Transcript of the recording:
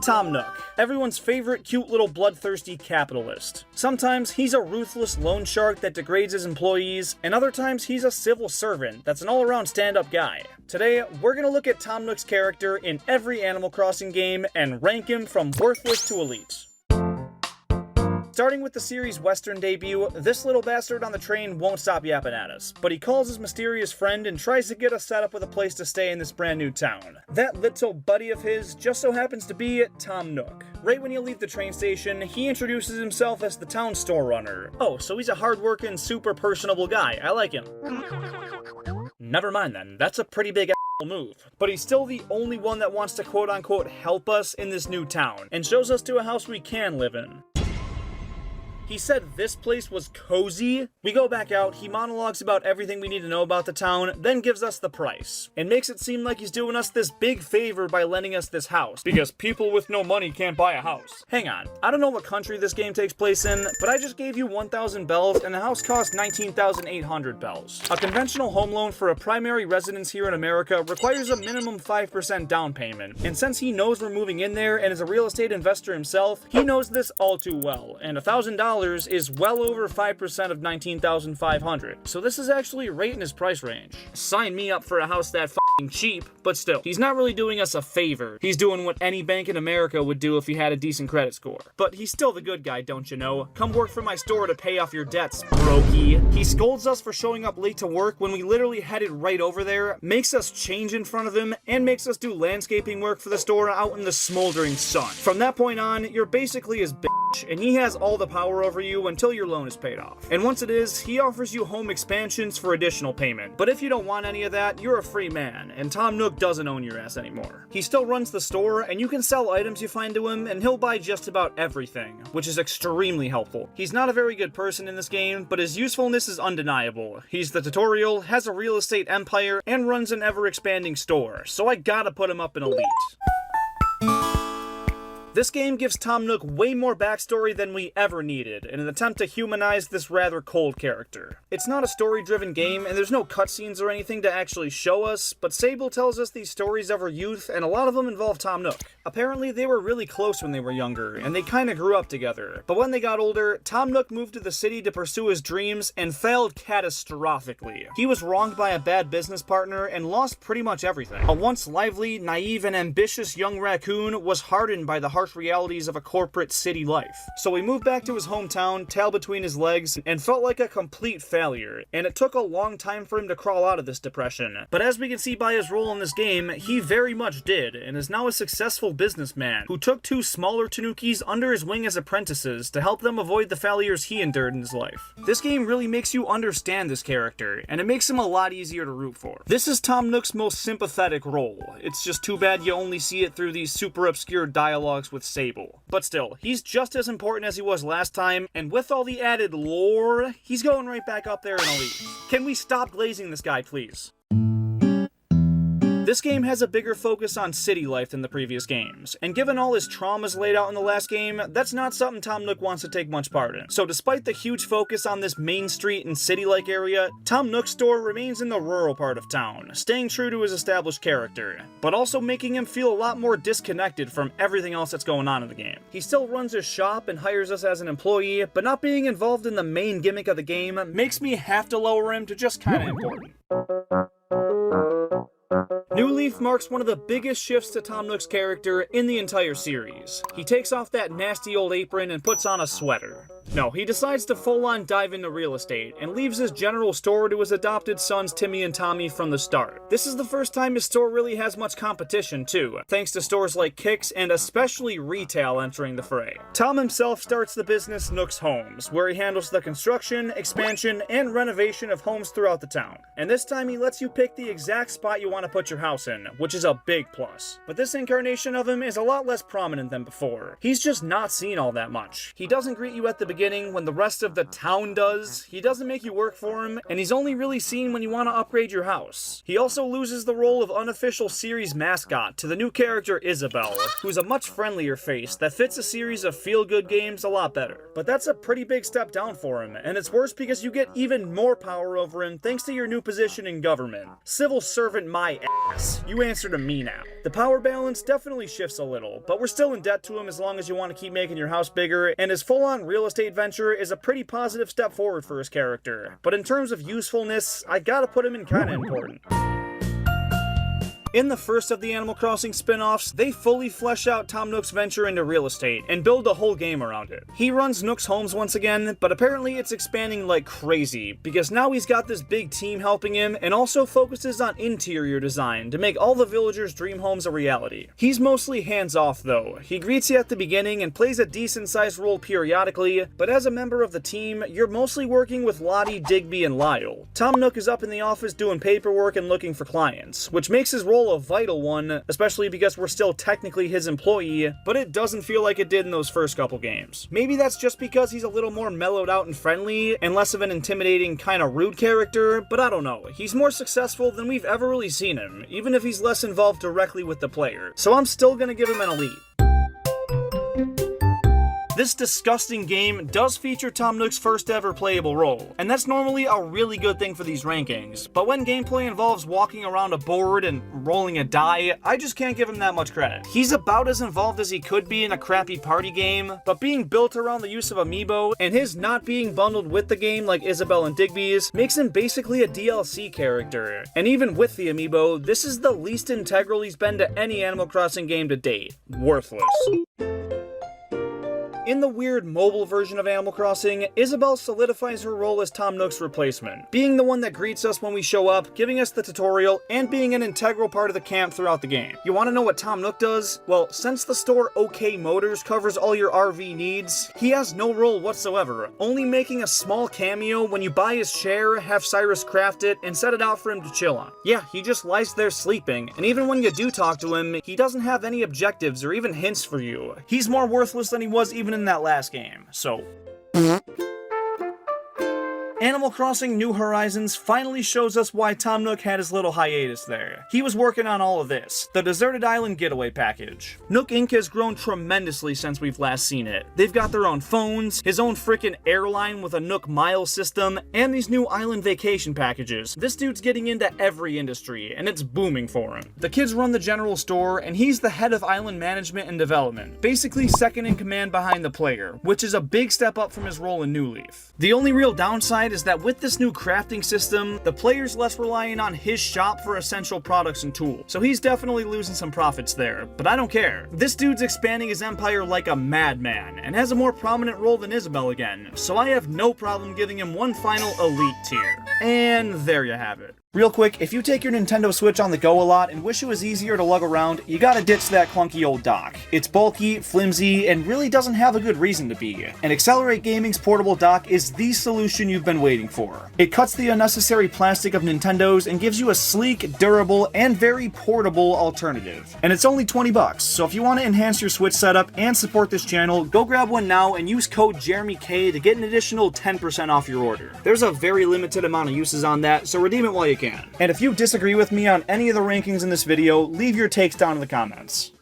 Tom Nook, everyone's favorite cute little bloodthirsty capitalist. Sometimes he's a ruthless loan shark that degrades his employees, and other times he's a civil servant that's an all-around stand-up guy. Today, we're gonna look at Tom Nook's character in every Animal Crossing game and rank him from worthless to elite. Starting with the series' Western debut, this little bastard on the train won't stop yapping at us, but he calls his mysterious friend and tries to get us set up with a place to stay in this brand new town. That little buddy of his just so happens to be Tom Nook. Right when you leave the train station, he introduces himself as the town store runner. Oh, so he's a hardworking, super personable guy. I like him. Never mind then, that's a pretty big move. But he's still the only one that wants to quote-unquote help us in this new town, and shows us to a house we can live in. He said this place was cozy. We go back out, he monologues about everything we need to know about the town, then gives us the price, and makes it seem like he's doing us this big favor by lending us this house, because people with no money can't buy a house. Hang on, I don't know what country this game takes place in, but I just gave you 1,000 bells, and the house cost 19,800 bells. A conventional home loan for a primary residence here in America requires a minimum 5% down payment, and since he knows we're moving in there and is a real estate investor himself, he knows this all too well, and $1,000 is well over 5% of 19,500, so this is actually right in his price range. Sign me up for a house that f***ing cheap, but still, he's not really doing us a favor. He's doing what any bank in America would do if he had a decent credit score. But he's still the good guy, don't you know? Come work for my store to pay off your debts, brokey. He scolds us for showing up late to work when we literally headed right over there, makes us change in front of him, and makes us do landscaping work for the store out in the smoldering sun. From that point on, you're basically his bitch, and he has all the power over you until your loan is paid off. And once it is, he offers you home expansions for additional payment. But if you don't want any of that, you're a free man, and Tom Nook doesn't own your ass anymore. He still runs the store, and you can sell items you find to him, and he'll buy just about everything, which is extremely helpful. He's not a very good person in this game, but his usefulness is undeniable. He's the tutorial, has a real estate empire, and runs an ever-expanding store, so I gotta put him up in elite. This game gives Tom Nook way more backstory than we ever needed, in an attempt to humanize this rather cold character. It's not a story-driven game, and there's no cutscenes or anything to actually show us, but Sable tells us these stories of her youth, and a lot of them involve Tom Nook. Apparently, they were really close when they were younger, and they kinda grew up together. But when they got older, Tom Nook moved to the city to pursue his dreams, and failed catastrophically. He was wronged by a bad business partner, and lost pretty much everything. A once lively, naive, and ambitious young raccoon was hardened by the harsh realities of a corporate city life. So he moved back to his hometown, tail between his legs, and felt like a complete failure, and it took a long time for him to crawl out of this depression. But as we can see by his role in this game, he very much did, and is now a successful businessman who took two smaller Tanukis under his wing as apprentices to help them avoid the failures he endured in his life. This game really makes you understand this character, and it makes him a lot easier to root for. This is Tom Nook's most sympathetic role. It's just too bad you only see it through these super obscure dialogues with Sable. But still, he's just as important as he was last time, and with all the added lore, he's going right back up there in elite. Can we stop glazing this guy, please? This game has a bigger focus on city life than the previous games, and given all his traumas laid out in the last game, that's not something Tom Nook wants to take much part in. So despite the huge focus on this main street and city-like area, Tom Nook's store remains in the rural part of town, staying true to his established character, but also making him feel a lot more disconnected from everything else that's going on in the game. He still runs his shop and hires us as an employee, but not being involved in the main gimmick of the game makes me have to lower him to just kinda important. New Leaf marks one of the biggest shifts to Tom Nook's character in the entire series. He takes off that nasty old apron and puts on a sweater. No, he decides to full-on dive into real estate, and leaves his general store to his adopted sons Timmy and Tommy from the start. This is the first time his store really has much competition too, thanks to stores like Kix and especially retail entering the fray. Tom himself starts the business Nook's Homes, where he handles the construction, expansion, and renovation of homes throughout the town. And this time he lets you pick the exact spot you want to put your house in, which is a big plus. But this incarnation of him is a lot less prominent than before. He's just not seen all that much. He doesn't greet you at the beginning beginning when the rest of the town does. He doesn't make you work for him, and he's only really seen when you want to upgrade your house. He also loses the role of unofficial series mascot to the new character Isabelle, who's a much friendlier face that fits a series of feel-good games a lot better. But that's a pretty big step down for him, and it's worse because you get even more power over him thanks to your new position in government. Civil servant my ass. You answer to me now. The power balance definitely shifts a little, but we're still in debt to him as long as you want to keep making your house bigger, and his full-on real estate venture is a pretty positive step forward for his character. But in terms of usefulness, I gotta put him in kinda important. In the first of the Animal Crossing spin-offs, they fully flesh out Tom Nook's venture into real estate and build a whole game around it. He runs Nook's homes once again, but apparently it's expanding like crazy, because now he's got this big team helping him and also focuses on interior design to make all the villagers' dream homes a reality. He's mostly hands-off though. He greets you at the beginning and plays a decent-sized role periodically, but as a member of the team, you're mostly working with Lottie, Digby, and Lyle. Tom Nook is up in the office doing paperwork and looking for clients, which makes his role a vital one, especially because we're still technically his employee, but it doesn't feel like it did in those first couple games. Maybe that's just because he's a little more mellowed out and friendly, and less of an intimidating, kinda rude character, but I don't know. He's more successful than we've ever really seen him, even if he's less involved directly with the player. So I'm still gonna give him an elite. This disgusting game does feature Tom Nook's first ever playable role, and that's normally a really good thing for these rankings, but when gameplay involves walking around a board and rolling a die, I just can't give him that much credit. He's about as involved as he could be in a crappy party game, but being built around the use of amiibo, and his not being bundled with the game like Isabelle and Digby's, makes him basically a DLC character. And even with the amiibo, this is the least integral he's been to any Animal Crossing game to date. Worthless. In the weird mobile version of Animal Crossing, Isabelle solidifies her role as Tom Nook's replacement, being the one that greets us when we show up, giving us the tutorial, and being an integral part of the camp throughout the game. You want to know what Tom Nook does? Well, since the store OK Motors covers all your RV needs, he has no role whatsoever, only making a small cameo when you buy his share, have Cyrus craft it, and set it out for him to chill on. Yeah, he just lies there sleeping, and even when you do talk to him, he doesn't have any objectives or even hints for you. He's more worthless than he was even in that last game, so... Animal Crossing New Horizons finally shows us why Tom Nook had his little hiatus there. He was working on all of this, the Deserted Island Getaway Package. Nook Inc. has grown tremendously since we've last seen it. They've got their own phones, his own frickin' airline with a Nook Miles system, and these new island vacation packages. This dude's getting into every industry, and it's booming for him. The kids run the general store, and he's the head of island management and development, basically second in command behind the player, which is a big step up from his role in New Leaf. The only real downside is that with this new crafting system, the player's less reliant on his shop for essential products and tools. So he's definitely losing some profits there, but I don't care. This dude's expanding his empire like a madman, and has a more prominent role than Isabelle again, so I have no problem giving him one final elite tier. And there you have it. Real quick, if you take your Nintendo Switch on the go a lot and wish it was easier to lug around, you gotta ditch that clunky old dock. It's bulky, flimsy, and really doesn't have a good reason to be. And Accelerate Gaming's portable dock is the solution you've been waiting for. It cuts the unnecessary plastic of Nintendo's and gives you a sleek, durable, and very portable alternative. And it's only 20 bucks, so if you want to enhance your Switch setup and support this channel, go grab one now and use code JeremyK to get an additional 10% off your order. There's a very limited amount of uses on that, so redeem it while you can. And if you disagree with me on any of the rankings in this video, leave your takes down in the comments.